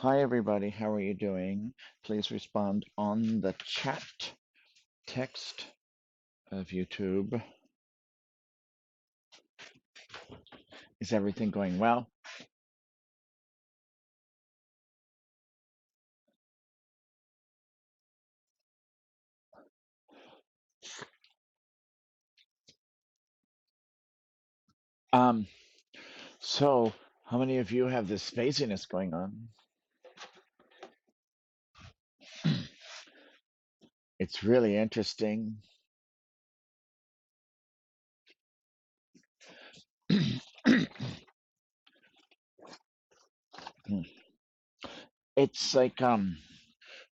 Hi, everybody. How are you doing? Please respond on the chat text of YouTube. Is everything going well? Um, so how many of you have this phasiness going on? It's really interesting. It's like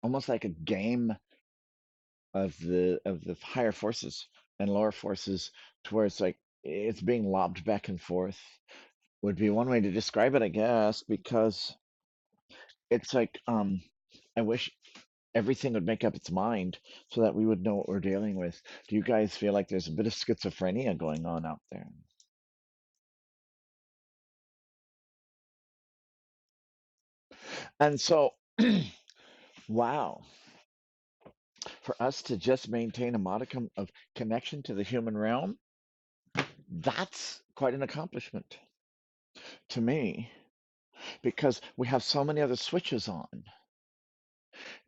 almost like a game of the higher forces and lower forces to where it's like it's being lobbed back and forth would be one way to describe it, I guess, because it's like I wish everything would make up its mind so that we would know what we're dealing with. Do you guys feel like there's a bit of schizophrenia going on out there? And so, wow, for us to just maintain a modicum of connection to the human realm, that's quite an accomplishment to me because we have so many other switches on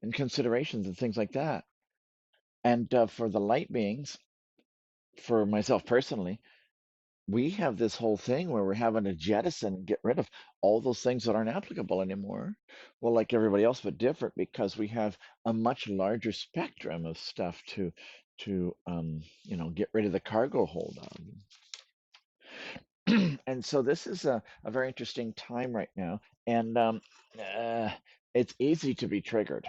and considerations and things like that. And for the light beings, for myself personally, we have this whole thing where we're having to jettison and get rid of all those things that aren't applicable anymore. Well, like everybody else, but different because we have a much larger spectrum of stuff to get rid of the cargo hold on. And so this is a very interesting time right now, and uh, it's easy to be triggered.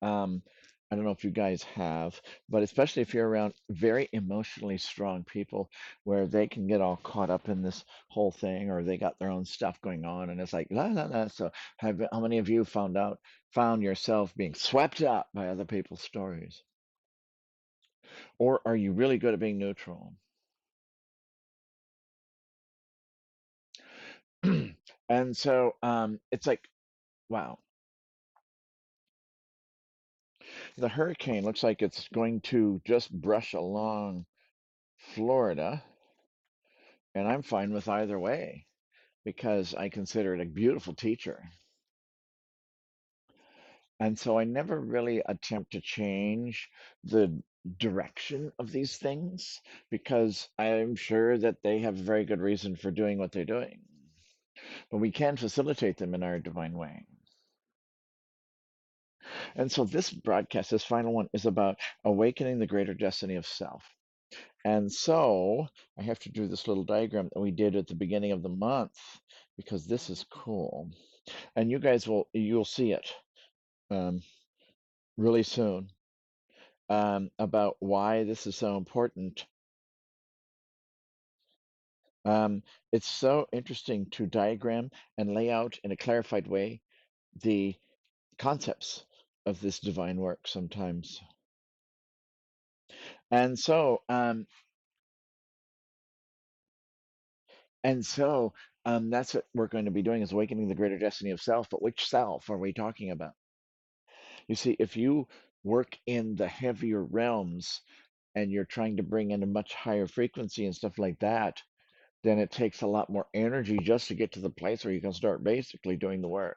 Um, I don't know if you guys have, but especially if you're around very emotionally strong people where they can get all caught up in this whole thing or they got their own stuff going on and it's like la la la. So how many of you found yourself being swept up by other people's stories? Or are you really good at being neutral? And so it's like, wow, the hurricane looks like it's going to just brush along Florida, and I'm fine with either way, because I consider it a beautiful teacher. And so I never really attempt to change the direction of these things because I'm sure that they have a very good reason for doing what they're doing. But we can facilitate them in our divine way. And so this broadcast, this final one, is about awakening the greater destiny of self. And so I have to do this little diagram that we did at the beginning of the month because this is cool. And you'll see it. Um, really soon about why this is so important. Um, it's so interesting to diagram and lay out in a clarified way the concepts of this divine work sometimes. And so, um, and so that's what we're going to be doing is awakening the greater destiny of self. But which self are we talking about? You see, if you work in the heavier realms and you're trying to bring in a much higher frequency and stuff like that, then it takes a lot more energy just to get to the place where you can start basically doing the work.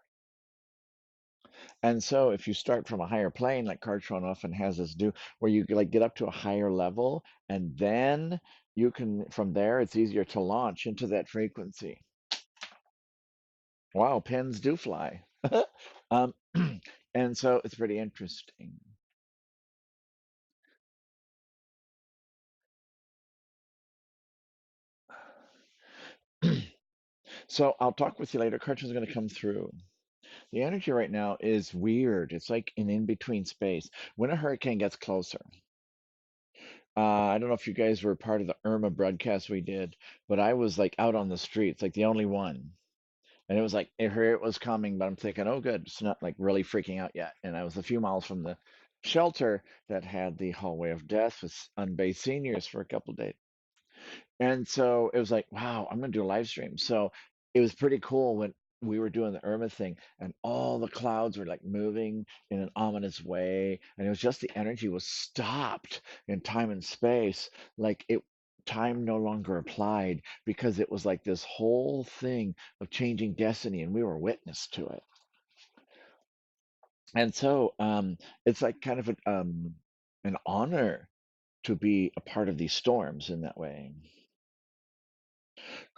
And so if you start from a higher plane, like Cartron often has us do, where you like get up to a higher level, and then you can from there it's easier to launch into that frequency. Wow, pens do fly. um, and so it's pretty interesting. So I'll talk with you later. Cartron's going to come through. The energy right now is weird. It's like an in-between space. When a hurricane gets closer, I don't know if you guys were part of the Irma broadcast we did, but I was like out on the streets, like the only one. And it was like I heard it was coming, but I'm thinking, oh, good, it's not like really freaking out yet. And I was a few miles from the shelter that had the hallway of death with unbathed seniors for a couple of days. And so it was like, wow, I'm gonna do a live stream. So it was pretty cool when we were doing the Irma thing, and all the clouds were like moving in an ominous way, and it was just the energy was stopped in time and space, like it time no longer applied because it was like this whole thing of changing destiny, and we were witness to it. And so it's like kind of an honor to be a part of these storms in that way.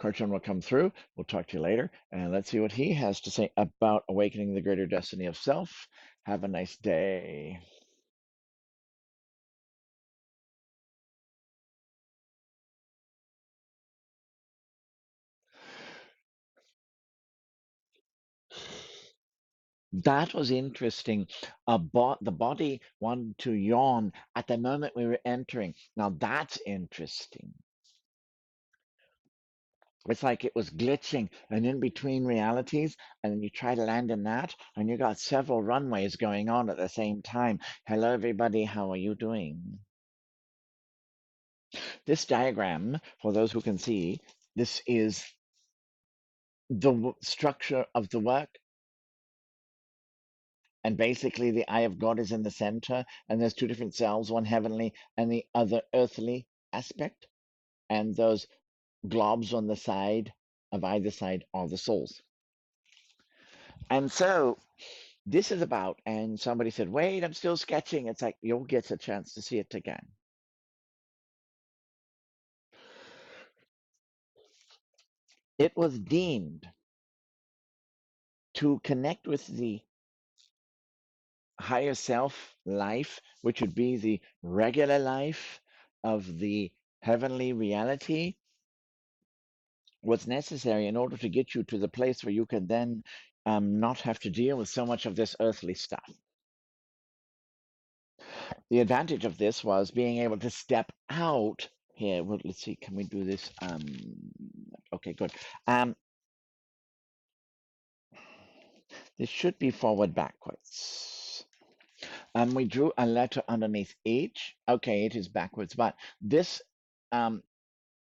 Karchon will come through. We'll talk to you later, and let's see what he has to say about awakening the greater destiny of self. Have a nice day. That was interesting. The body wanted to yawn at the moment we were entering. Now that's interesting. It's like it was glitching and in between realities, and then you try to land in that, and you got several runways going on at the same time. Hello, everybody. How are you doing? This diagram, for those who can see, this is the structure of the work. And basically, the eye of God is in the center, and there's two different selves, one heavenly and the other earthly aspect. And those globs on the side of either side are the souls. And so this is about, and somebody said, wait, I'm still sketching. It's like, you'll get a chance to see it again. It was deemed to connect with the higher self life, which would be the regular life of the heavenly reality, was necessary in order to get you to the place where you could then not have to deal with so much of this earthly stuff. The advantage of this was being able to step out here. Well, let's see, can we do this? Okay, good. This should be forward backwards. We drew a letter underneath each. Okay, it is backwards, but this um,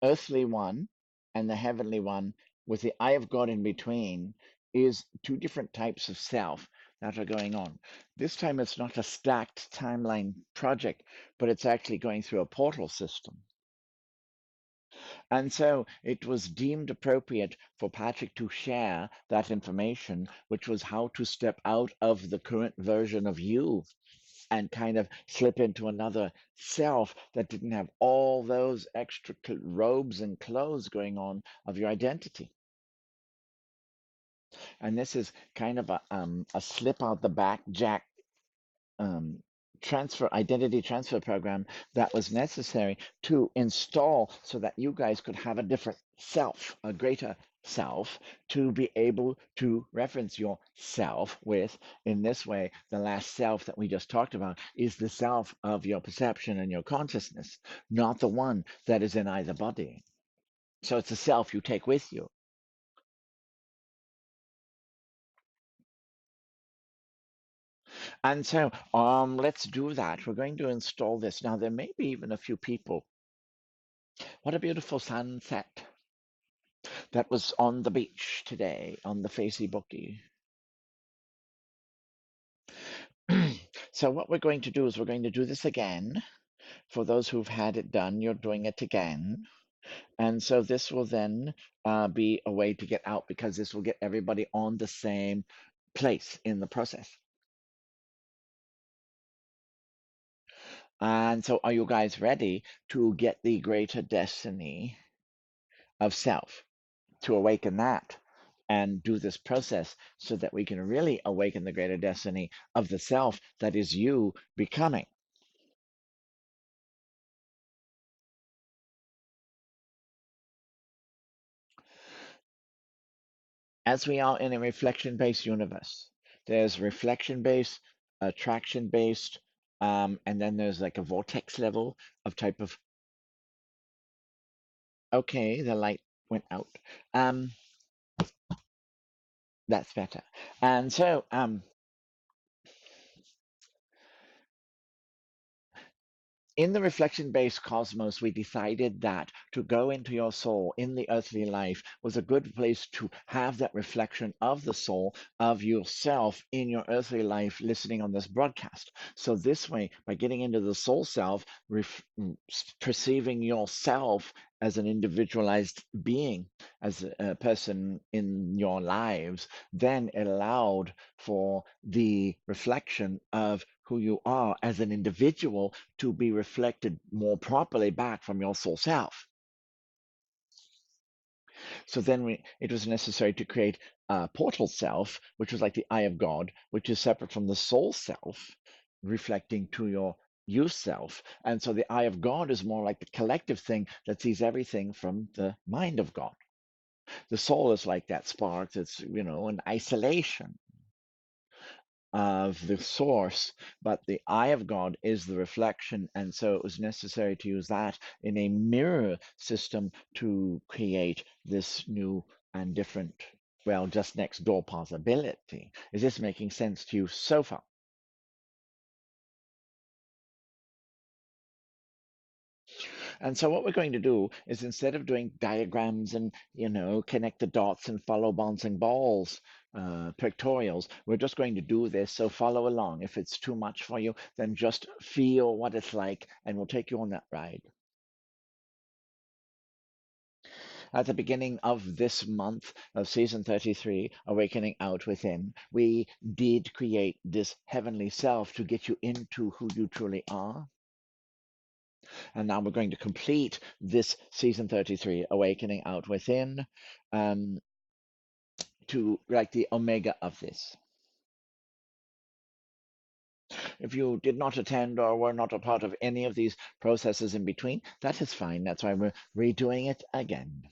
earthly one and the heavenly one with the eye of God in between is two different types of self that are going on. This time it's not a stacked timeline project, but it's actually going through a portal system. And so it was deemed appropriate for Patrick to share that information, which was how to step out of the current version of you and kind of slip into another self that didn't have all those extra robes and clothes going on of your identity. And this is kind of a slip out the back jack um, identity transfer program that was necessary to install so that you guys could have a different self, a greater self, to be able to reference yourself with. In this way, the last self that we just talked about is the self of your perception and your consciousness, not the one that is in either body. So it's a self you take with you. And so let's do that. We're going to install this. Now, there may be even a few people. What a beautiful sunset that was on the beach today on the Facebookie. So what we're going to do is we're going to do this again. For those who've had it done, you're doing it again. And so this will then be a way to get out because this will get everybody on the same place in the process. And so are you guys ready to get the greater destiny of self, to awaken that and do this process so that we can really awaken the greater destiny of the self that is you becoming? As we are in a reflection-based universe, there's reflection-based, attraction-based, and then there's like a vortex level of type of, okay, the light went out. Um, that's better. And so in the reflection-based cosmos, we decided that to go into your soul in the earthly life was a good place to have that reflection of the soul of yourself in your earthly life listening on this broadcast. So this way, by getting into the soul self, perceiving yourself as an individualized being, as a person in your lives, then it allowed for the reflection of who you are as an individual to be reflected more properly back from your soul self. So then it was necessary to create a portal self, which was like the eye of God, which is separate from the soul self, reflecting to your you self. And so the eye of God is more like the collective thing that sees everything from the mind of God. The soul is like that spark that's, in isolation of the source, but the eye of God is the reflection, and so it was necessary to use that in a mirror system to create this new and different, well, just next door possibility. Is this making sense to you so far? And so what we're going to do is, instead of doing diagrams and, connect the dots and follow bouncing balls, pictorials, we're just going to do this. So follow along. If it's too much for you, then just feel what it's like, and we'll take you on that ride. At the beginning of this month of season 33, Awakening Out Within, we did create this heavenly self to get you into who you truly are. And now we're going to complete this season 33, Awakening Out Within, um, to like the omega of this. If you did not attend or were not a part of any of these processes in between, that is fine. That's why we're redoing it again.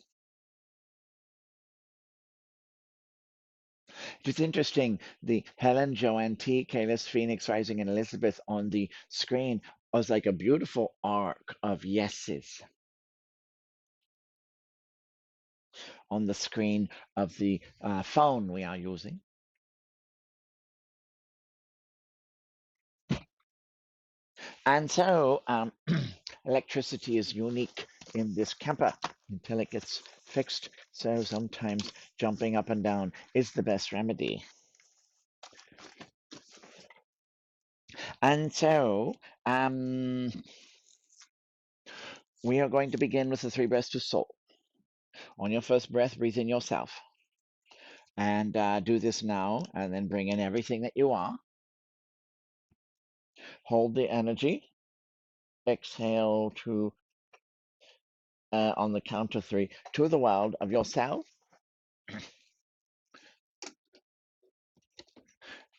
It is interesting, the Helen, Joanne T, Kalis, Phoenix Rising, and Elizabeth on the screen was like a beautiful arc of yeses on the screen of the phone we are using. And so electricity is unique in this camper until it gets fixed. So sometimes jumping up and down is the best remedy. And so we are going to begin with the 3 breaths to soul. On your first breath, breathe in yourself. And do this now, and then bring in everything that you are. Hold the energy. Exhale to, on the count of 3, to the world of yourself.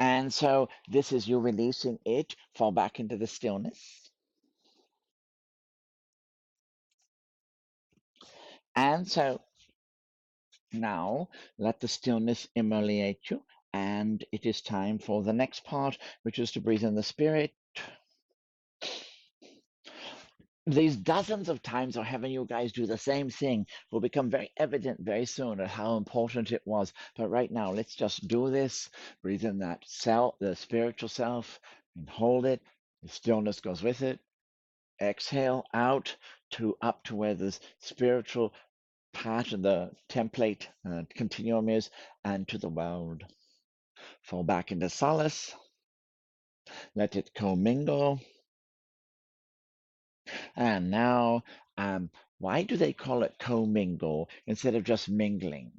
And so this is you releasing it. Fall back into the stillness. And so now let the stillness immolate you. And it is time for the next part, which is to breathe in the spirit. These dozens of times of having you guys do the same thing will become very evident very soon at how important it was. But right now, let's just do this. Breathe in that self, the spiritual self, and hold it. The stillness goes with it. Exhale out to up to where the spiritual part of the template continuum is, and to the world. Fall back into solace. Let it commingle. And now, why do they call it commingle instead of just mingling?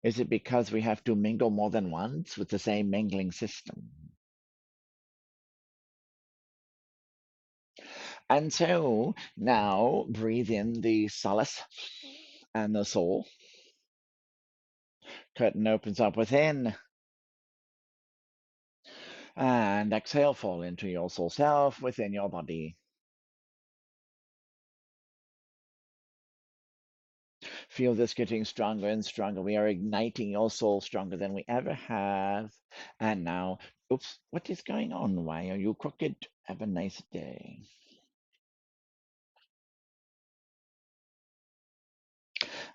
Is it because we have to mingle more than once with the same mingling system? And so now breathe in the solace and the soul. Curtain opens up within. And exhale, fall into your soul self within your body. Feel this getting stronger and stronger. We are igniting your soul stronger than we ever have. And now, oops, what is going on? Why are you crooked? Have a nice day.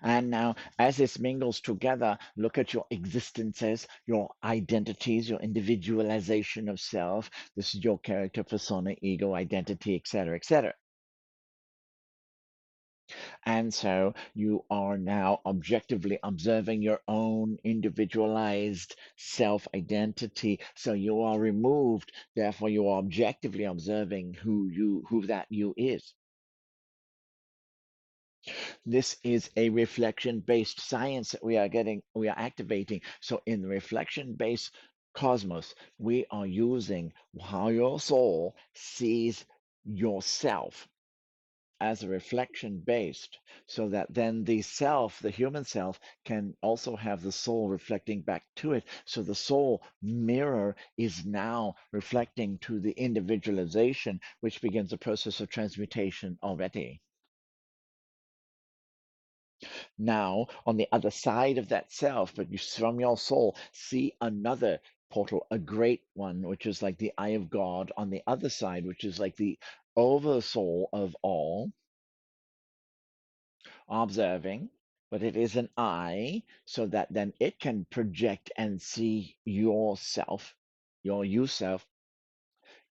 And now, as this mingles together, look at your existences, your identities, your individualization of self. This is your character, persona, ego, identity, etc., etc. And so you are now objectively observing your own individualized self identity. So you are removed, therefore you are objectively observing who that you is. This is a reflection based science that we are activating. So in the reflection based cosmos, we are using how your soul sees yourself as a reflection based, so that then the self, the human self, can also have the soul reflecting back to it. So the soul mirror is now reflecting to the individualization, which begins the process of transmutation already. Now, on the other side of that self, but you from your soul see another portal, a great one, which is like the eye of God on the other side, which is like the oversoul of all, observing, but it is an eye, so that then it can project and see yourself, your you self,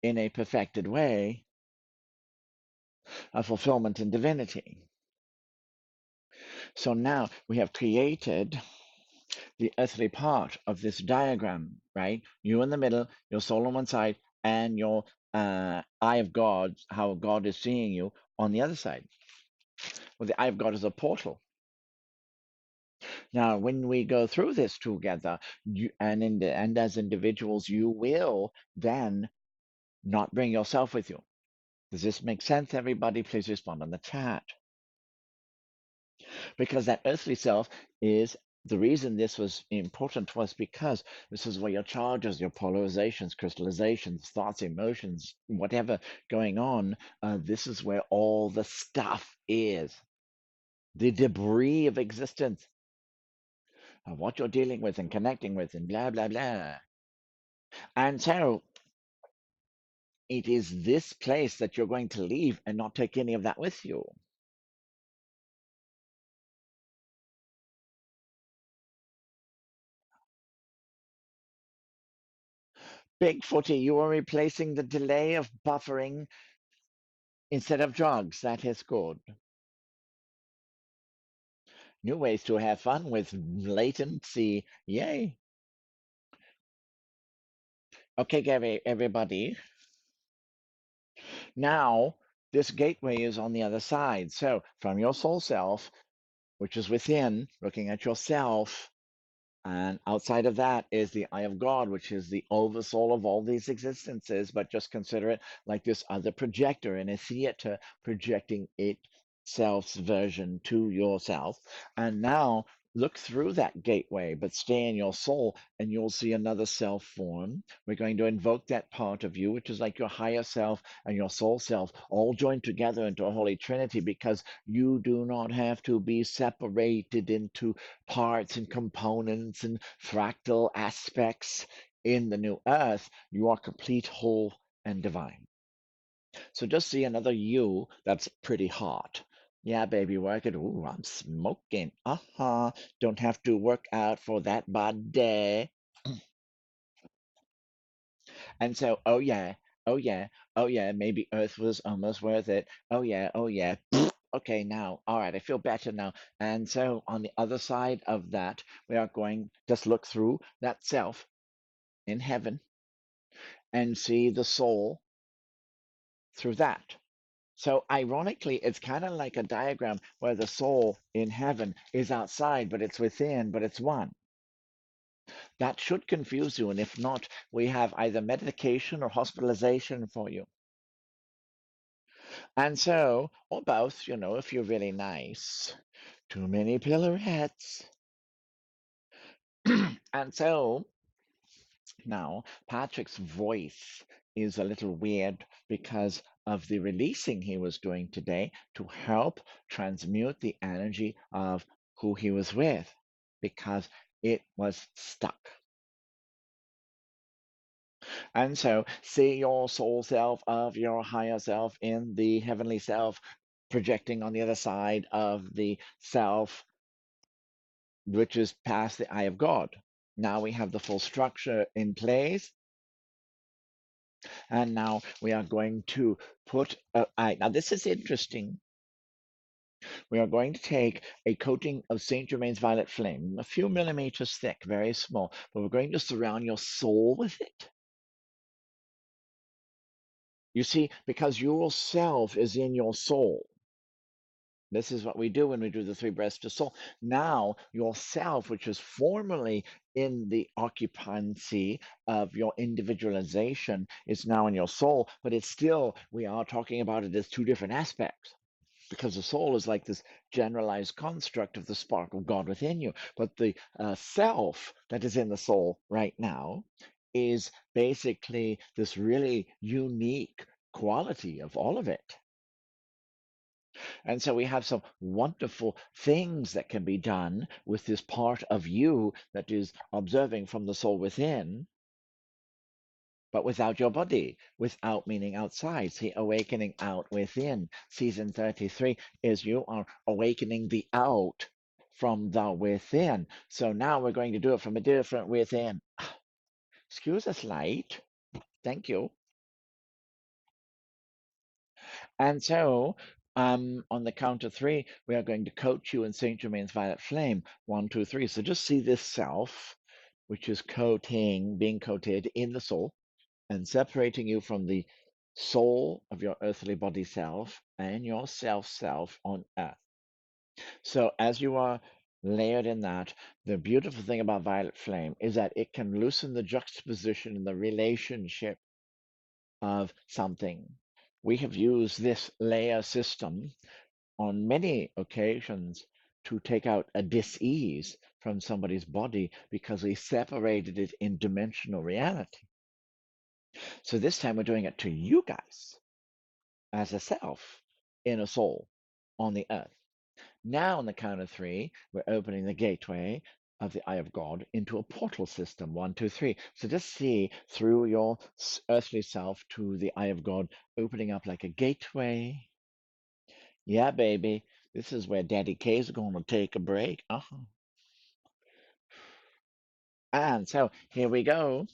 in a perfected way of fulfillment and divinity. So now we have created the earthly part of this diagram, right? You in the middle, your soul on one side, and your eye of God, how God is seeing you on the other side. Well, the eye of God is a portal. Now, when we go through this together, and as individuals, you will then not bring yourself with you. Does this make sense, everybody? Please respond on the chat. Because that earthly self is the reason this was important was because this is where your charges, your polarizations, crystallizations, thoughts, emotions, whatever going on, this is where all the stuff is. The debris of existence, of what you're dealing with and connecting with, and blah, blah, blah. And so it is this place that you're going to leave and not take any of that with you. Big Footy, you are replacing the delay of buffering instead of drugs. That is good. New ways to have fun with latency. Yay. Okay, Gary, everybody. Now, this gateway is on the other side. So, from your soul self, which is within, looking at yourself, and outside of that is the eye of God, which is the oversoul of all these existences. But just consider it like this other projector in a theater projecting itself's version to yourself. And now look through that gateway, but stay in your soul, and you'll see another self form. We're going to invoke that part of you, which is like your higher self and your soul self, all joined together into a holy trinity, because you do not have to be separated into parts and components and fractal aspects in the new earth. You are complete, whole, and divine. So just see another you that's pretty hot. Yeah, baby, work it. Ooh, I'm smoking. Uh-huh. Don't have to work out for that body. And so, oh yeah, oh yeah, oh yeah, maybe Earth was almost worth it. Oh yeah, oh yeah. Okay, now, all right, I feel better now. And so on the other side of that, we are going just look through that self in heaven and see the soul through that. So ironically, it's kind of like a diagram where the soul in heaven is outside, but it's within, but it's one. That should confuse you, and if not, we have either medication or hospitalization for you. And so, or both, if you're really nice. Too many pillarettes. And so now Patrick's voice is a little weird because of the releasing he was doing today to help transmute the energy of who he was with, because it was stuck. And so see your soul self of your higher self in the heavenly self projecting on the other side of the self, which is past the eye of God. Now we have the full structure in place. And now we are going to put, now this is interesting. We are going to take a coating of Saint Germain's violet flame, a few millimeters thick, very small, but we're going to surround your soul with it. You see, because your self is in your soul. This is what we do when we do the three breaths to soul. Now, yourself, which is formerly in the occupancy of your individualization, is now in your soul, but it's still, we are talking about it as two different aspects. Because the soul is like this generalized construct of the spark of God within you. But the self that is in the soul right now is basically this really unique quality of all of it. And so we have some wonderful things that can be done with this part of you that is observing from the soul within, but without your body, without meaning outside. See, awakening out within. Season 33 is you are awakening the out from the within. So now we're going to do it from a different within. Excuse us, light. Thank you. And so, on the count of three, we are going to coat you in Saint Germain's violet flame. 1, 2, 3. So just see this self, which is being coated in the soul, and separating you from the soul of your earthly body self and your self on earth. So as you are layered in that, the beautiful thing about violet flame is that it can loosen the juxtaposition and the relationship of something. We have used this layer system on many occasions to take out a dis-ease from somebody's body because we separated it in dimensional reality. So this time we're doing it to you guys as a self in a soul on the earth. Now, on the count of three, we're opening the gateway of the eye of God into a portal system. 1, 2, 3. So just see through your earthly self to the eye of God, opening up like a gateway. Yeah, baby. This is where Daddy K is going to take a break. And so here we go.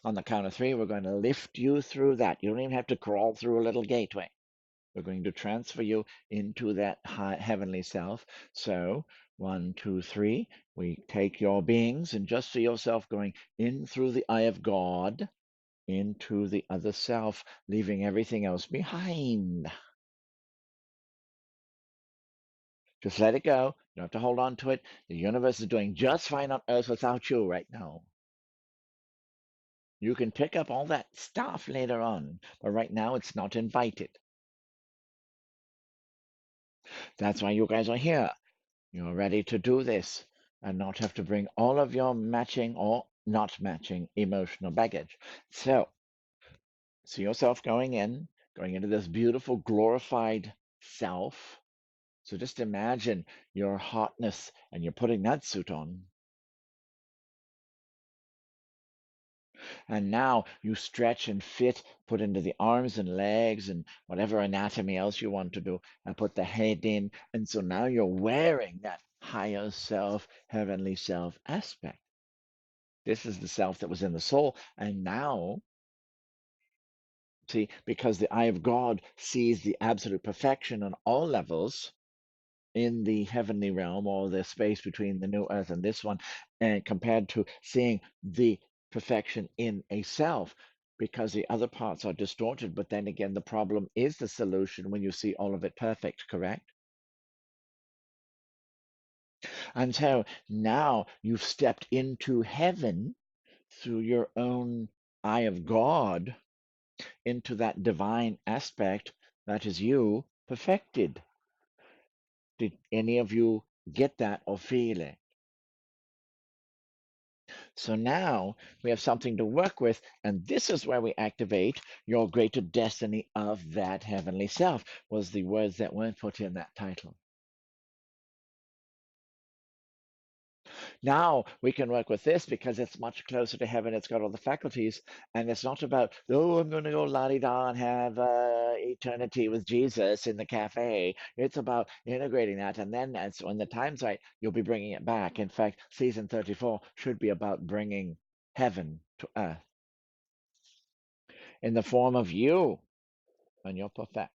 On the count of three, we're going to lift you through that. You don't even have to crawl through a little gateway. We're going to transfer you into that high, heavenly self. So 1, 2, 3, we take your beings and just see yourself going in through the eye of God into the other self, leaving everything else behind. Just let it go. You don't have to hold on to it. The universe is doing just fine on Earth without you right now. You can pick up all that stuff later on, but right now it's not invited. That's why you guys are here. You're ready to do this and not have to bring all of your matching or not matching emotional baggage. So, see yourself going into this beautiful, glorified self. So just imagine your hotness and you're putting that suit on. And now you stretch and fit, put into the arms and legs and whatever anatomy else you want to do, and put the head in. And so now you're wearing that higher self, heavenly self aspect. This is the self that was in the soul. And now, see, because the eye of God sees the absolute perfection on all levels in the heavenly realm or the space between the new earth and this one, and compared to seeing the perfection in a self, because the other parts are distorted. But then again, the problem is the solution when you see all of it perfect, correct? And so now you've stepped into heaven through your own eye of God into that divine aspect that is you perfected. Did any of you get that or feel it? So now we have something to work with, and this is where we activate your greater destiny of that heavenly self, was the words that weren't put in that title. Now we can work with this because it's much closer to heaven. It's got all the faculties, and it's not about, oh, I'm going to go la-di-da and have eternity with Jesus in the cafe. It's about integrating that, and then as when the time's right, you'll be bringing it back. In fact, season 34 should be about bringing heaven to earth in the form of you and your perfection.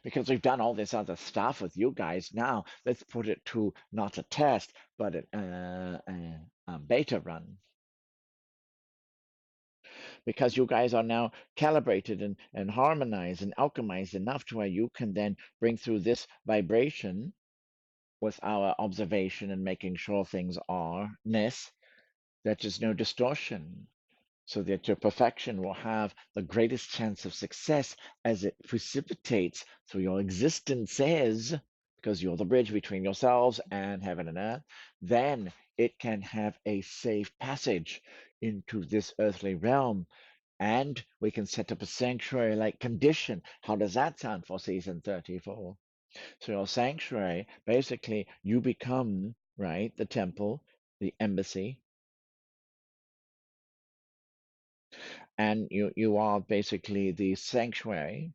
because we've done all this other stuff with you guys. Now let's put it to not a test, but a beta run, because you guys are now calibrated and harmonized and alchemized enough to where you can then bring through this vibration with our observation and making sure things are ness, that there's no distortion, so that your perfection will have the greatest chance of success as it precipitates through your existences, because you're the bridge between yourselves and heaven and earth. Then it can have a safe passage into this earthly realm, and we can set up a sanctuary like condition. How does that sound for season 34? So your sanctuary, basically, you become, right, the temple, the embassy, and you are basically the sanctuary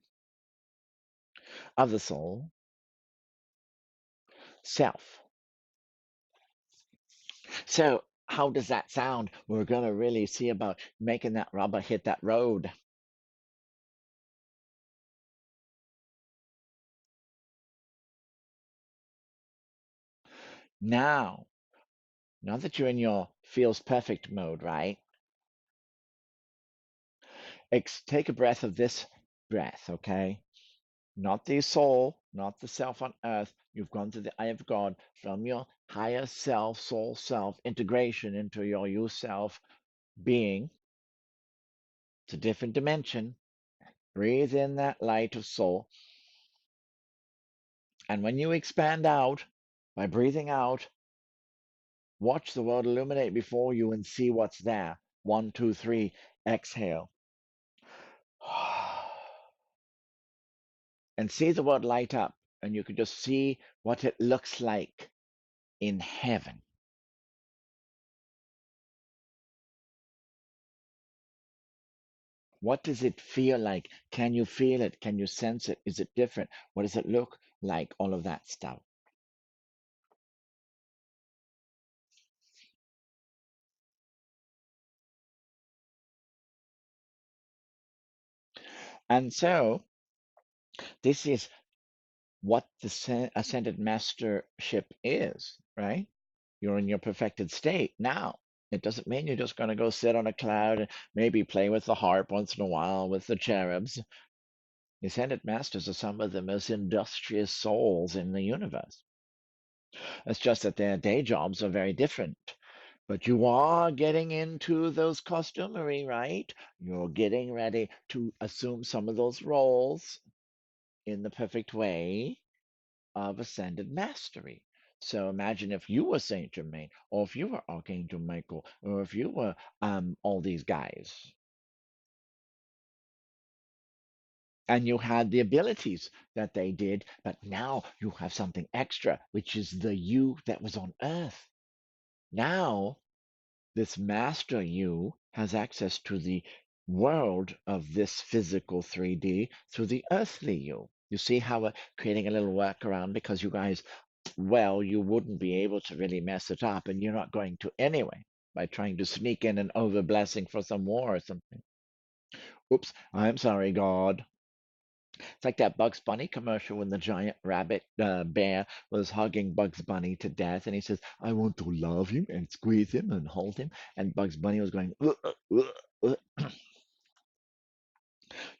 of the soul self. So how does that sound? We're going to really see about making that rubber hit that road. Now, now that you're in your feels perfect mode, right? Take a breath of this breath, okay? Not the soul, not the self on earth. You've gone to the eye of God from your higher self, soul self, integration into your you self being. It's a different dimension. Breathe in that light of soul. And when you expand out by breathing out, watch the world illuminate before you and see what's there. 1, 2, 3, exhale. And see the world light up. And you can just see what it looks like in heaven. What does it feel like? Can you feel it? Can you sense it? Is it different? What does it look like? All of that stuff. And so this is what the ascended mastership is, right? You're in your perfected state now. It doesn't mean you're just going to go sit on a cloud and maybe play with the harp once in a while with the cherubs. The ascended masters are some of the most industrious souls in the universe. It's just that their day jobs are very different. But you are getting into those costumery, right? You're getting ready to assume some of those roles in the perfect way of ascended mastery. So imagine if you were Saint Germain, or if you were Archangel Michael, or if you were all these guys, and you had the abilities that they did, but now you have something extra, which is the you that was on Earth. Now this master you has access to the world of this physical 3D through the earthly you. You see how we're creating a little workaround, because you guys, well, you wouldn't be able to really mess it up, and you're not going to anyway by trying to sneak in an over blessing for some war or something. Oops, I'm sorry, God. It's like that Bugs Bunny commercial when the giant rabbit bear was hugging Bugs Bunny to death, and he says, "I want to love him and squeeze him and hold him," and Bugs Bunny was going,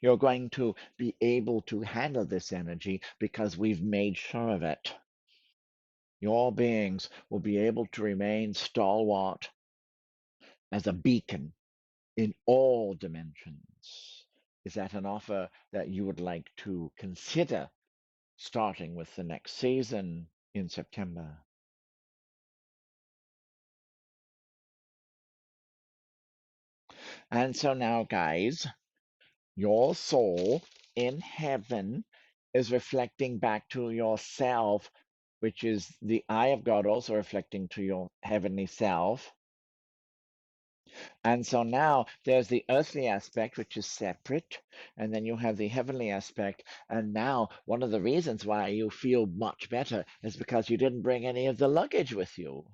You're going to be able to handle this energy because we've made sure of it. Your beings will be able to remain stalwart as a beacon in all dimensions. Is that an offer that you would like to consider starting with the next season in September? And so now, guys, your soul in heaven is reflecting back to yourself, which is the eye of God, also reflecting to your heavenly self. And so now there's the earthly aspect, which is separate, and then you have the heavenly aspect. And now one of the reasons why you feel much better is because you didn't bring any of the luggage with you.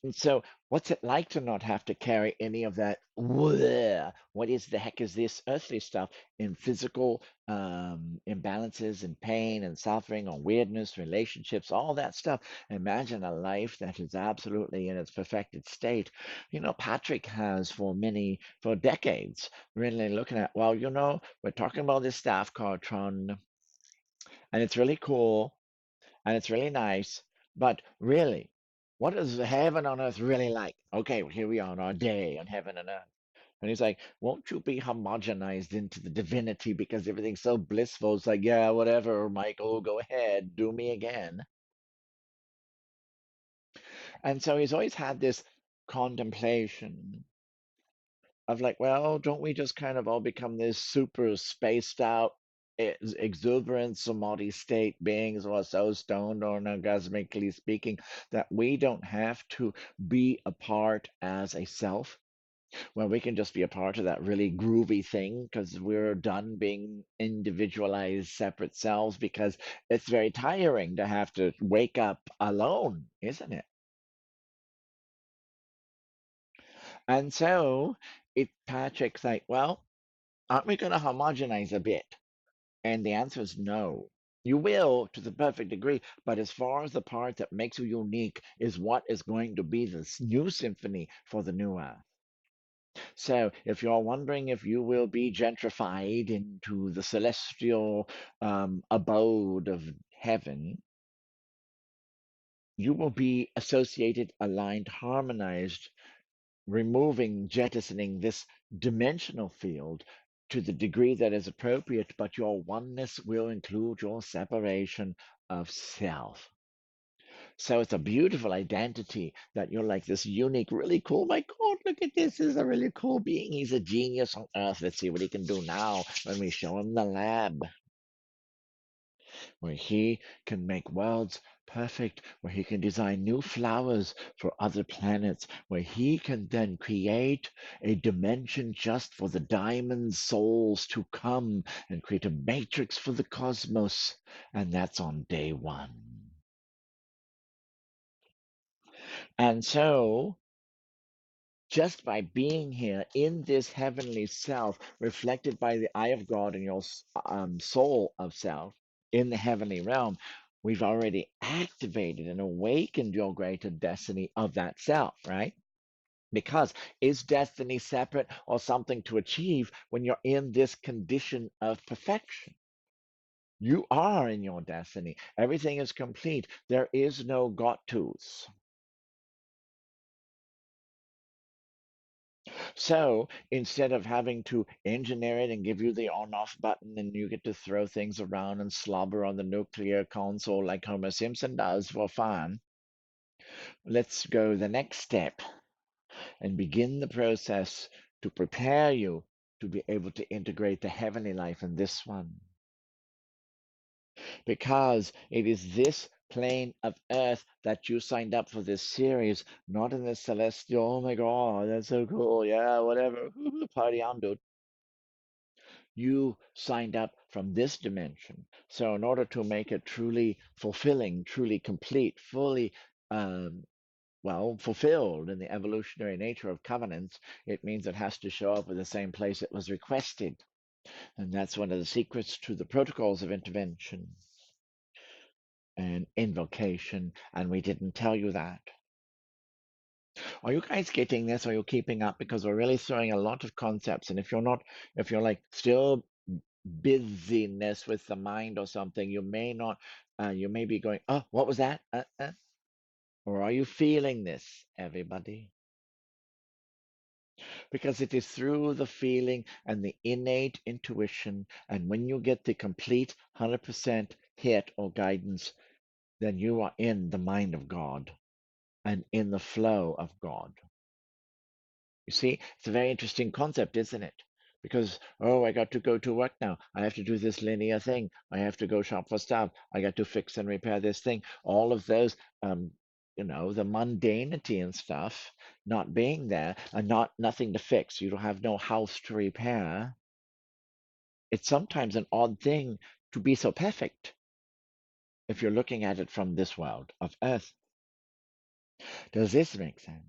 And so, what's it like to not have to carry any of that? "Bleh, what is the heck is this earthly stuff in physical imbalances and pain and suffering or weirdness, relationships, all that stuff? Imagine a life that is absolutely in its perfected state. Patrick has for decades, really looking at, well, we're talking about this staff called Tron, and it's really cool and it's really nice. But really, what is heaven on earth really like? Okay, well, here we are on our day on heaven and earth. And he's like, won't you be homogenized into the divinity because everything's so blissful? It's like, yeah, whatever, Michael, go ahead, do me again. And so he's always had this contemplation of like, well, don't we just kind of all become this super spaced out, exuberant samadhi state beings who are so stoned or orgasmically speaking that we don't have to be a part as a self, where we can just be a part of that really groovy thing because we're done being individualized separate selves because it's very tiring to have to wake up alone, isn't it? And so Patrick's like, well, aren't we going to homogenize a bit? And the answer is no. You will to the perfect degree, but as far as the part that makes you unique is what is going to be the new symphony for the new earth. So, if you're wondering if you will be gentrified into the celestial abode of heaven, you will be associated, aligned, harmonized, removing, jettisoning this dimensional field to the degree that is appropriate, but your oneness will include your separation of self. So it's a beautiful identity that you're like this unique, really cool. My God, look at this. This is a really cool being. He's a genius on Earth. Let's see what he can do now when we show him the lab, where he can make worlds perfect, where he can design new flowers for other planets, where he can then create a dimension just for the diamond souls to come and create a matrix for the cosmos. And that's on day one. And so, just by being here in this heavenly self, reflected by the eye of God in your soul of self in the heavenly realm, we've already activated and awakened your greater destiny of that self, right? Because is destiny separate or something to achieve when you're in this condition of perfection? You are in your destiny. Everything is complete. There is no got tos. So instead of having to engineer it and give you the on off button and you get to throw things around and slobber on the nuclear console like Homer Simpson does for fun, let's go the next step and begin the process to prepare you to be able to integrate the heavenly life in this one. Because it is this plane of earth that you signed up for this series, not in the celestial. Oh my God, that's so cool. Yeah, whatever. Party on, dude. You signed up from this dimension. So, in order to make it truly fulfilling, truly complete, fully, um, fulfilled in the evolutionary nature of covenants, it means it has to show up in the same place it was requested. And that's one of the secrets to the protocols of intervention and invocation. And we didn't tell you that. Are you guys getting this? Are you keeping up? Because we're really throwing a lot of concepts. And if you're not, if you're like still busyness with the mind or something, you may not, you may be going, oh, what was that? Or are you feeling this, everybody? Because it is through the feeling and the innate intuition. And when you get the complete 100% hit or guidance, then you are in the mind of God and in the flow of God. You see, it's a very interesting concept, isn't it? Because, oh, I got to go to work now. I have to do this linear thing. I have to go shop for stuff. I got to fix and repair this thing. All of those, the mundanity and stuff not being there and nothing to fix. You don't have no house to repair. It's sometimes an odd thing to be so perfect if you're looking at it from this world of earth. Does this make sense?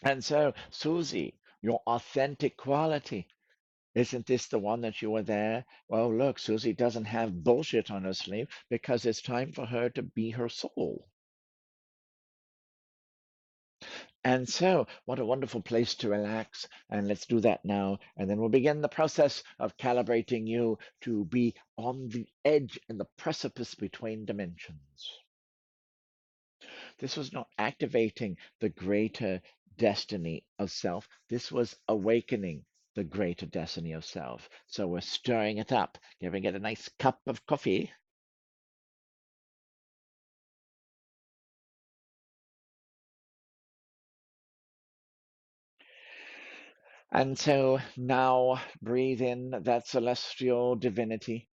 And so, Susie, your authentic quality, isn't this the one that you were there? Well, look, Susie doesn't have bullshit on her sleeve because it's time for her to be her soul. And so, what a wonderful place to relax. And let's do that now. And then we'll begin the process of calibrating you to be on the edge and the precipice between dimensions. This was not activating the greater destiny of self. This was awakening the greater destiny of self. So we're stirring it up, giving it a nice cup of coffee. And so now breathe in that celestial divinity.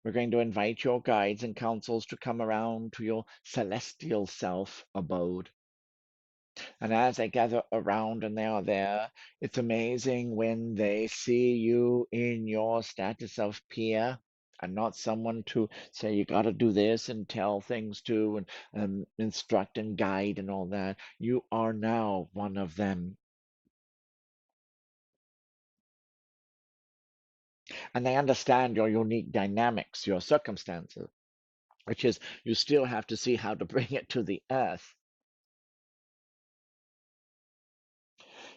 We're going to invite your guides and councils to come around to your celestial self abode. And as they gather around and they are there, it's amazing when they see you in your status of peer and not someone to say you got to do this and tell things to and instruct and guide and all that. You are now one of them. And they understand your unique dynamics, your circumstances, which is you still have to see how to bring it to the earth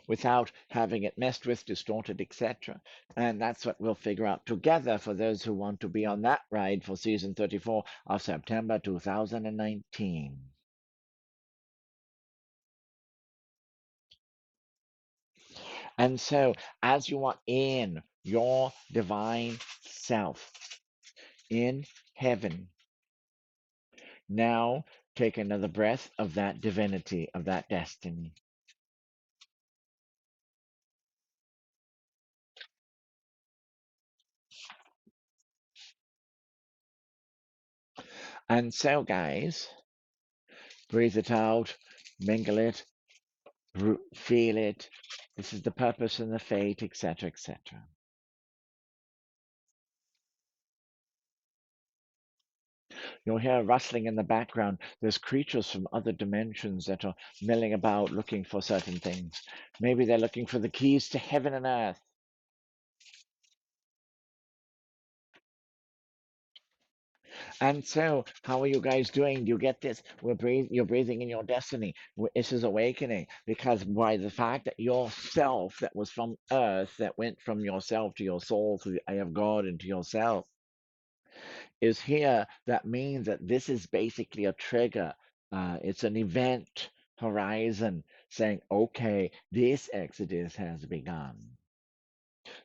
without having it messed with, distorted, etc. And that's what we'll figure out together for those who want to be on that ride for season 34 of September 2019. And so, as you are in your divine self in heaven, now take another breath of that divinity, of that destiny. And so, guys, breathe it out, mingle it, feel it. This is the purpose and the fate, etc., etc. You'll hear rustling in the background. There's creatures from other dimensions that are milling about looking for certain things. Maybe they're looking for the keys to heaven and earth. And so, how are you guys doing? Do you get this? You're breathing in your destiny. This is awakening because by the fact that yourself that was from earth, that went from yourself to your soul, to the eye of God, into yourself, is here, that means that this is basically a trigger. It's an event horizon saying, okay, this exodus has begun.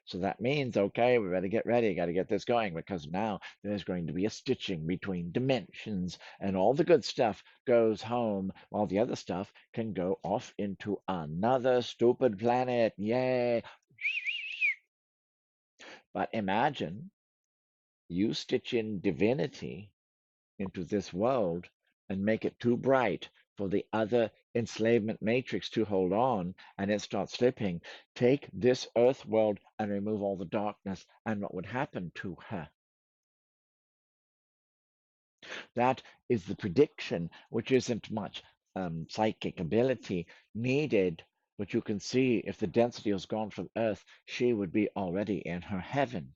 So that means, okay, we better get ready, got to get this going because now there's going to be a stitching between dimensions and all the good stuff goes home while the other stuff can go off into another stupid planet. Yay! But imagine you stitch in divinity into this world and make it too bright for the other enslavement matrix to hold on and it starts slipping, take this earth world and remove all the darkness, and what would happen to her? That is the prediction, which isn't much psychic ability needed. But you can see if the density was gone from earth, she would be already in her heaven.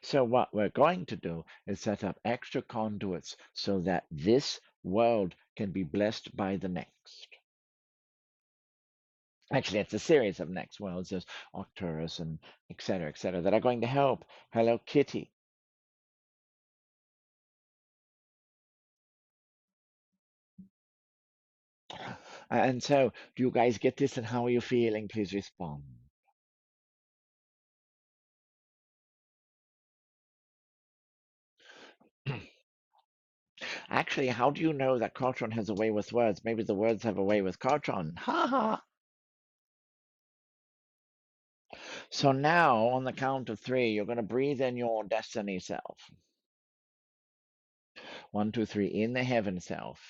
So what we're going to do is set up extra conduits so that this world can be blessed by the next. Actually, it's a series of next worlds. There's Arcturus and et cetera, that are going to help. Hello, Kitty. And so, do you guys get this and how are you feeling? Please respond. Actually, how do you know that Cartron has a way with words? Maybe the words have a way with Cartron. Ha ha. So now, on the count of three, you're going to breathe in your destiny self. One, two, three, in the heaven self.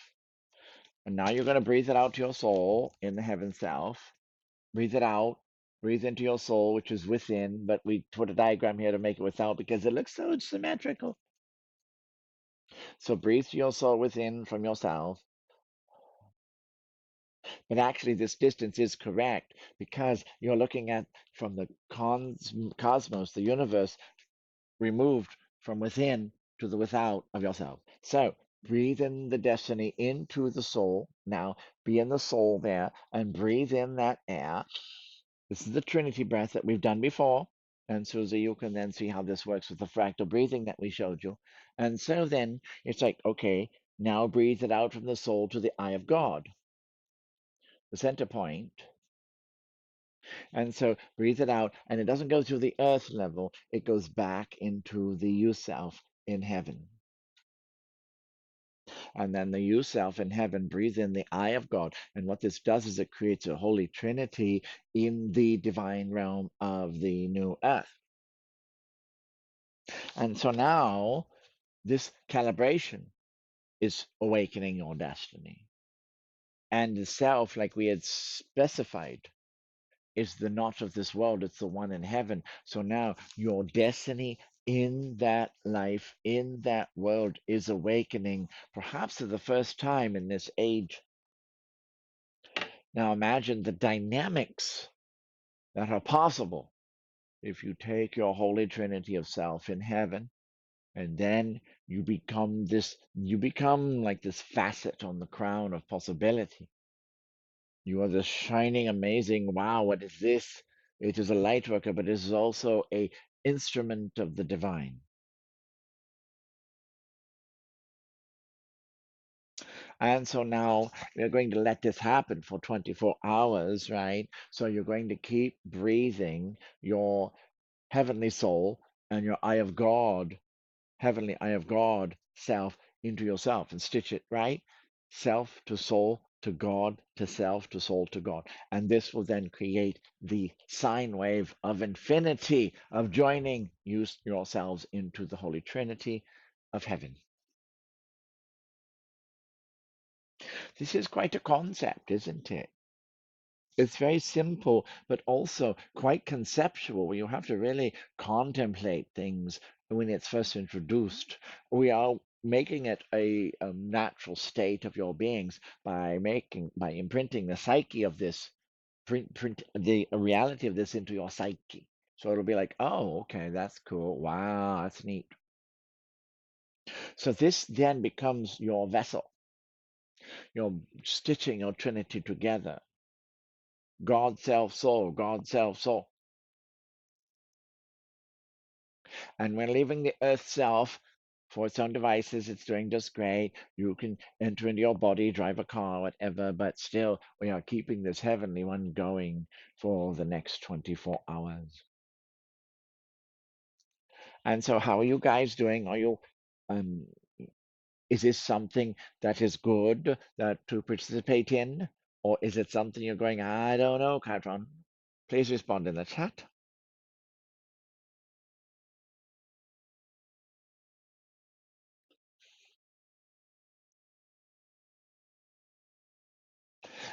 And now you're going to breathe it out to your soul in the heaven self. Breathe it out. Breathe into your soul, which is within, but we put a diagram here to make it without because it looks so symmetrical. So breathe to your soul within from yourself. But actually, this distance is correct because you're looking at from the cosmos, the universe, removed from within to the without of yourself. So breathe in the destiny into the soul. Now be in the soul there and breathe in that air. This is the Trinity breath that we've done before. And Susie, you can then see how this works with the fractal breathing that we showed you. And so then it's like, okay, now breathe it out from the soul to the eye of God, the center point. And so breathe it out, and it doesn't go through the earth level, it goes back into the you self in heaven. And then the you self in heaven, breathe in the eye of God. And what this does is it creates a holy trinity in the divine realm of the new earth. And so now this calibration is awakening your destiny. And the self, like we had specified, is the not of this world, it's the one in heaven. So now your destiny in that life, in that world, is awakening, perhaps for the first time in this age. Now imagine the dynamics that are possible if you take your holy trinity of self in heaven, and then you become like this facet on the crown of possibility. You are this shining, amazing, wow, what is this? It is a light worker, but it is also a instrument of the divine. And so now we're going to let this happen for 24 hours, right? So you're going to keep breathing your heavenly soul and your eye of God, heavenly eye of God self into yourself and stitch it, right? Self to soul to God to self to soul to God. And this will then create the sine wave of infinity of joining yourselves into the Holy Trinity of heaven. This is quite a concept, isn't it? It's very simple, but also quite conceptual, where you have to really contemplate things when it's first introduced. We are making it a natural state of your beings by imprinting the psyche of this, print the reality of this into your psyche. So it'll be like, oh, okay, that's cool. Wow, that's neat. So this then becomes your vessel. You're stitching your trinity together. God, self, soul, God, self, soul. And when leaving the earth self for its own devices, it's doing just great. You can enter into your body, drive a car, whatever, but still, we are keeping this heavenly one going for the next 24 hours. And so, how are you guys doing? Um, is this something that is good that to participate in? Or is it something you're going, I don't know, Katron? Please respond in the chat.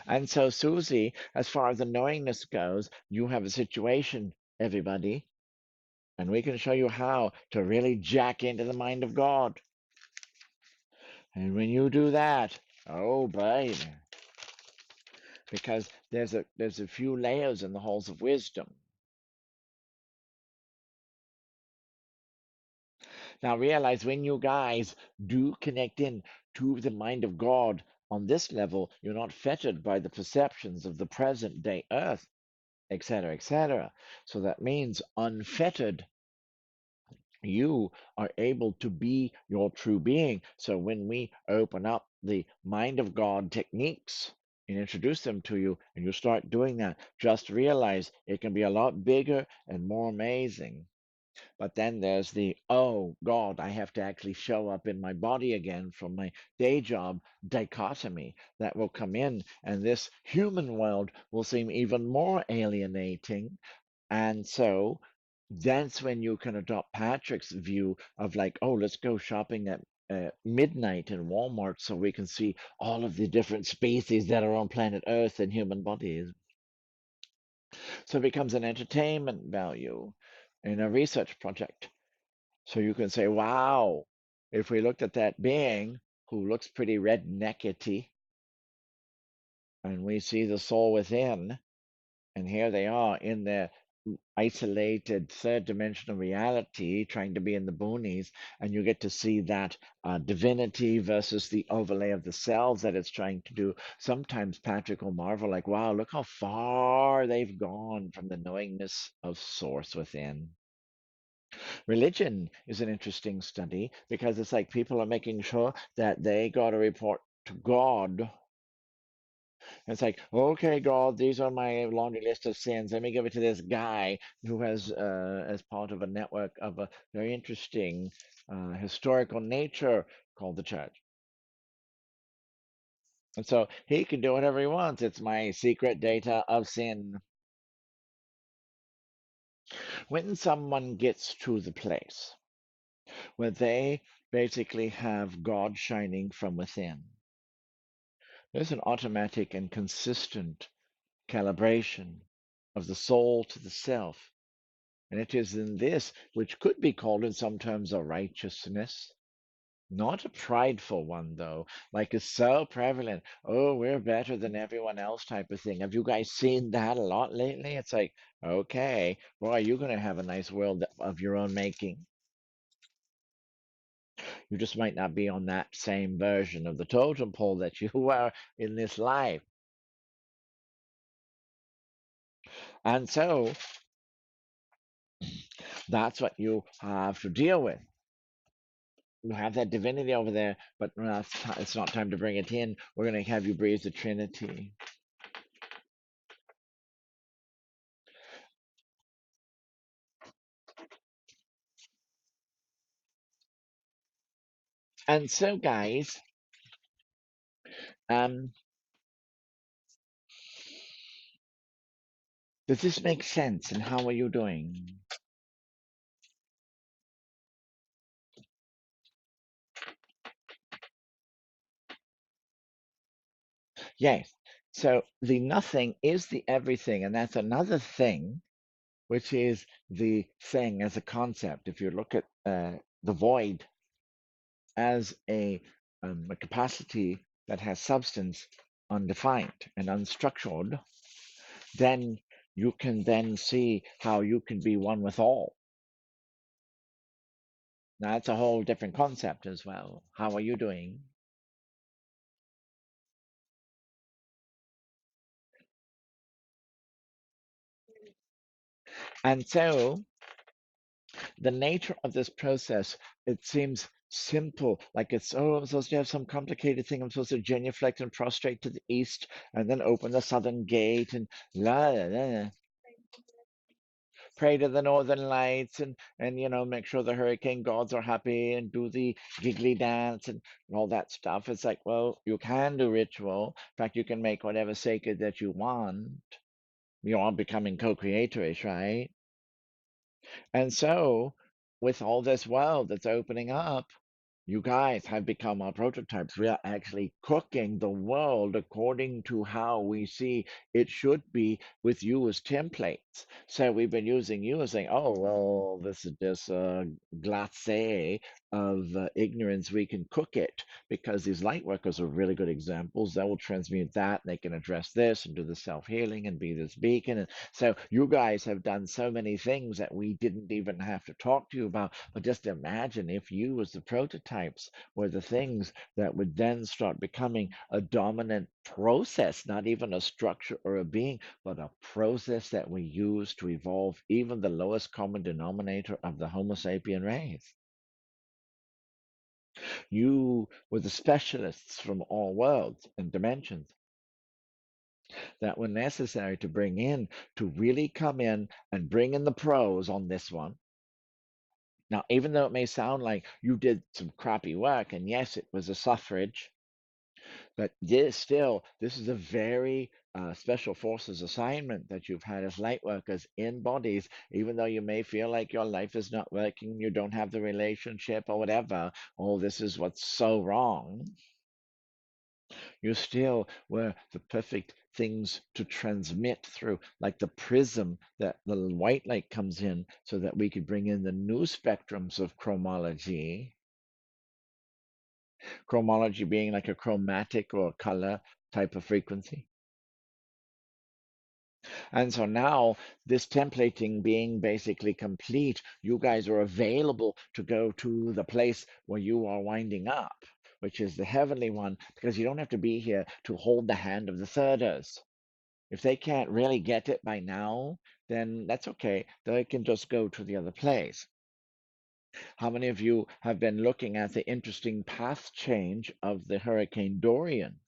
And so, Susie, as far as the knowingness goes, you have a situation, everybody, and we can show you how to really jack into the mind of God. And when you do that, oh baby, because there's a few layers in the halls of wisdom. Now realize when you guys do connect in to the mind of God on this level, you're not fettered by the perceptions of the present day earth, etc., etc. So that means unfettered, you are able to be your true being. So when we open up the mind of God techniques and introduce them to you, and you start doing that, just realize it can be a lot bigger and more amazing. But then there's the, oh God, I have to actually show up in my body again from my day job dichotomy that will come in, and this human world will seem even more alienating. And so that's when you can adopt Patrick's view of like, oh, let's go shopping at midnight in Walmart so we can see all of the different species that are on planet Earth in human bodies. So it becomes an entertainment value in a research project. So you can say, wow, If we looked at that being who looks pretty redneckety, and we see the soul within, and here they are in their isolated third dimensional reality, trying to be in the boonies, and you get to see that divinity versus the overlay of the cells that it's trying to do. Sometimes Patrick will marvel, like, wow, look how far they've gone from the knowingness of source within. Religion is an interesting study because it's like people are making sure that they got to report to God. It's like, okay, God, these are my laundry list of sins. Let me give it to this guy who has, as part of a network of a very interesting historical nature called the church. And so he can do whatever he wants. It's my secret data of sin. When someone gets to the place where they basically have God shining from within, there's an automatic and consistent calibration of the soul to the self. And it is in this which could be called in some terms a righteousness, not a prideful one, though, like is so prevalent. Oh, we're better than everyone else type of thing. Have you guys seen that a lot lately? It's like, okay, boy, you're going to have a nice world of your own making. You just might not be on that same version of the totem pole that you were in this life. And so that's what you have to deal with. You have that divinity over there, but it's not time to bring it in. We're going to have you breathe the Trinity. And so, guys, um, does this make sense? And how are you doing? Yes. So the nothing is the everything, and that's another thing, which is the thing as a concept. If you look at the void as a capacity that has substance undefined and unstructured, then you can then see how you can be one with all. Now, that's a whole different concept as well. How are you doing? And so, the nature of this process, it seems simple, like it's, oh, I'm supposed to have some complicated thing. I'm supposed to genuflect and prostrate to the east and then open the southern gate and la la la. Pray to the northern lights and make sure the hurricane gods are happy and do the giggly dance and all that stuff. It's like, well, you can do ritual. In fact, you can make whatever sacred that you want. You're all becoming co-creatorish, right? And so, with all this world that's opening up, you guys have become our prototypes. We are actually cooking the world according to how we see it should be with you as templates. So we've been using you as saying, oh, well, this is just a glace of ignorance. We can cook it because these light workers are really good examples. They will transmute that. They can address this and do the self healing and be this beacon. And so you guys have done so many things that we didn't even have to talk to you about. But just imagine if you, as the prototypes, were the things that would then start becoming a dominant process, not even a structure or a being, but a process that we use to evolve even the lowest common denominator of the Homo sapien race. You were the specialists from all worlds and dimensions that were necessary to bring in to really come in and bring in the pros on this one. Now, even though it may sound like you did some crappy work, and yes, it was a suffrage, but this is a very special forces assignment that you've had as light workers in bodies, even though you may feel like your life is not working, you don't have the relationship or whatever. Oh, this is what's so wrong. You still were the perfect things to transmit through, like the prism that the white light comes in so that we could bring in the new spectrums of chromology. Chromology being like a chromatic or color type of frequency. And so now, this templating being basically complete, you guys are available to go to the place where you are winding up, which is the heavenly one, because you don't have to be here to hold the hand of the thirders. If they can't really get it by now, then that's okay. They can just go to the other place. How many of you have been looking at the interesting path change of the Hurricane Dorian?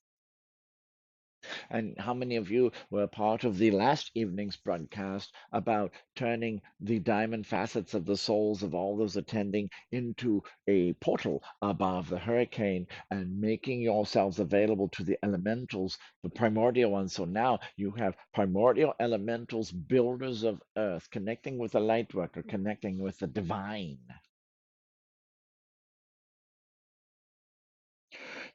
And how many of you were part of the last evening's broadcast about turning the diamond facets of the souls of all those attending into a portal above the hurricane and making yourselves available to the elementals, the primordial ones? So now you have primordial elementals, builders of earth, connecting with the light worker, connecting with the divine.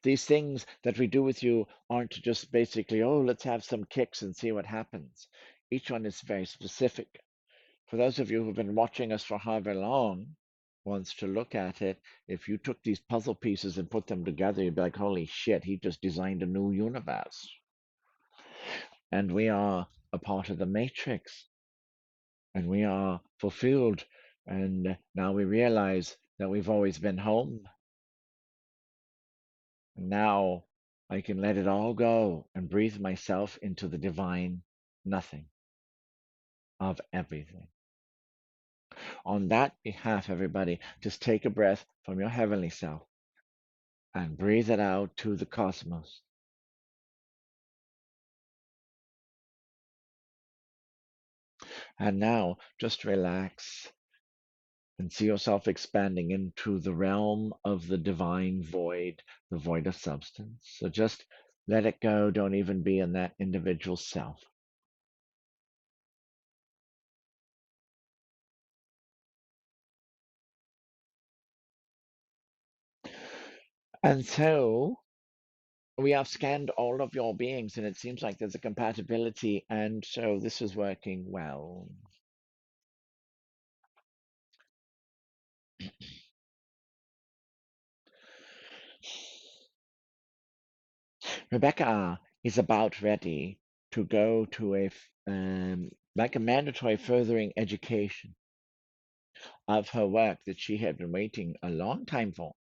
These things that we do with you aren't just basically, oh, let's have some kicks and see what happens. Each one is very specific. For those of you who've been watching us for however long, wants to look at it, if you took these puzzle pieces and put them together, you'd be like, holy shit, he just designed a new universe. And we are a part of the matrix, and we are fulfilled. And now we realize that we've always been home. And now I can let it all go and breathe myself into the divine nothing of everything. On that behalf, everybody, just take a breath from your heavenly self and breathe it out to the cosmos. And now just relax and see yourself expanding into the realm of the divine void, the void of substance. So just let it go. Don't even be in that individual self. And so we have scanned all of your beings, and it seems like there's a compatibility, and so this is working well. Rebecca is about ready to go to like a mandatory furthering education of her work that she had been waiting a long time for.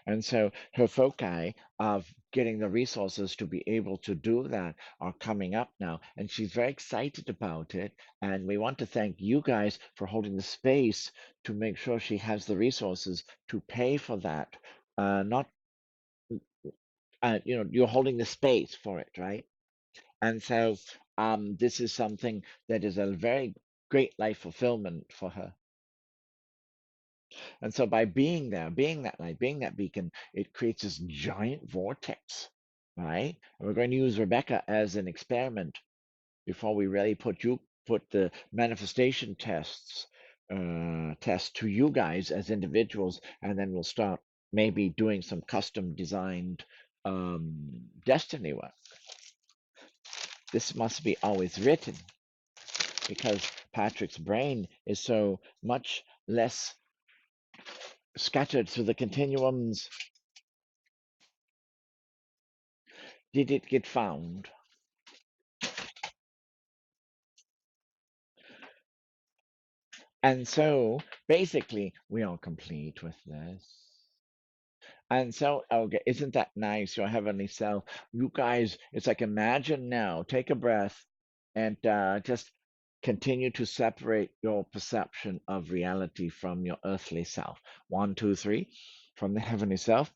And so her foci of getting the resources to be able to do that are coming up now. And she's very excited about it. And we want to thank you guys for holding the space to make sure she has the resources to pay for that. Not, you're holding the space for it, right? And so this is something that is a very great life fulfillment for her. And so by being there, being that light, being that beacon, it creates this giant vortex, right? And we're going to use Rebecca as an experiment before we really put the manifestation test to you guys as individuals, and then we'll start maybe doing some custom designed destiny work. This must be always written because Patrick's brain is so much less scattered through the continuums. Did it get found? And so basically, we are complete with this. And so, okay, isn't that nice? Your heavenly self. You guys, it's like imagine now, take a breath and just continue to separate your perception of reality from your earthly self. One, two, three, from the heavenly self.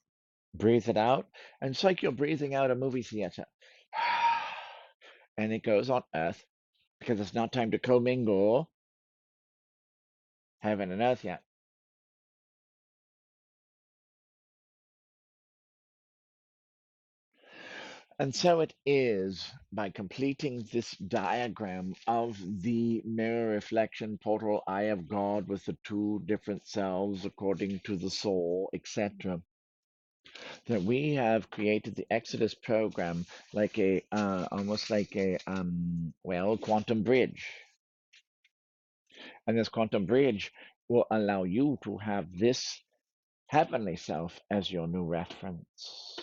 Breathe it out. And it's like you're breathing out a movie theater. And it goes on earth because it's not time to commingle heaven and earth yet. And so it is by completing this diagram of the mirror reflection portal eye of God with the two different selves according to the soul, etc., that we have created the Exodus program like a almost like a quantum bridge. And this quantum bridge will allow you to have this heavenly self as your new reference.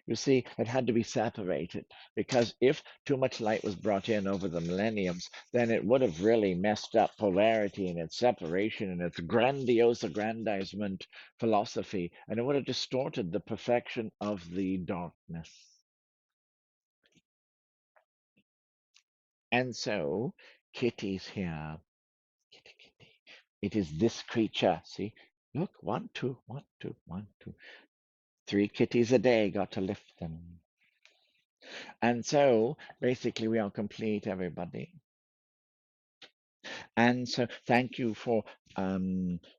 You see, it had to be separated because if too much light was brought in over the millenniums, then it would have really messed up polarity and its separation and its grandiose aggrandizement philosophy, and it would have distorted the perfection of the darkness. And so, Kitty's here. Kitty, kitty. It is this creature. See, look, one, two, one, two, one, two. 3 kitties a day, got to lift them. And so basically we are complete, everybody. And so thank you for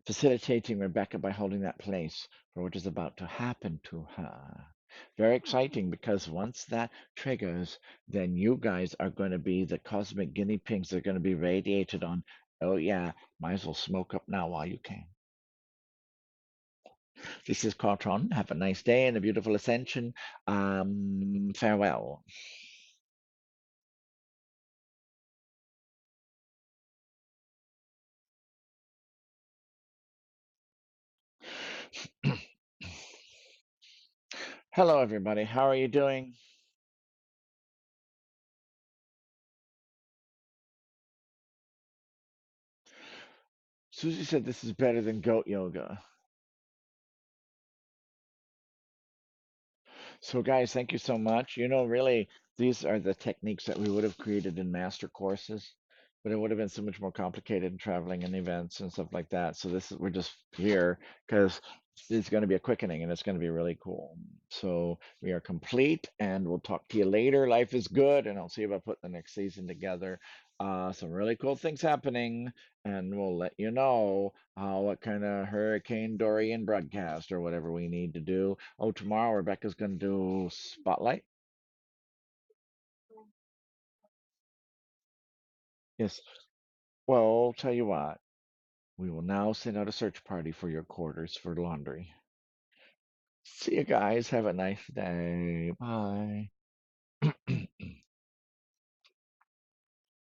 facilitating Rebecca by holding that place for what is about to happen to her. Very exciting because once that triggers, then you guys are going to be the cosmic guinea pigs that are going to be radiated on. Oh yeah, might as well smoke up now while you can. This is Cartron. Have a nice day and a beautiful ascension. Farewell. Hello, everybody. How are you doing? Susie said this is better than goat yoga. So, guys, thank you so much. You know, really, these are the techniques that we would have created in master courses, but it would have been so much more complicated in traveling and events and stuff like that. So this is we're just here because it's going to be a quickening and it's going to be really cool. So we are complete, and we'll talk to you later. Life is good, and I'll see about putting the next season together. Some really cool things happening, and we'll let you know what kind of Hurricane Dorian broadcast or whatever we need to do. Oh, tomorrow Rebecca's going to do Spotlight. Yes. Well, tell you what, we will now send out a search party for your quarters for laundry. See you guys. Have a nice day. Bye.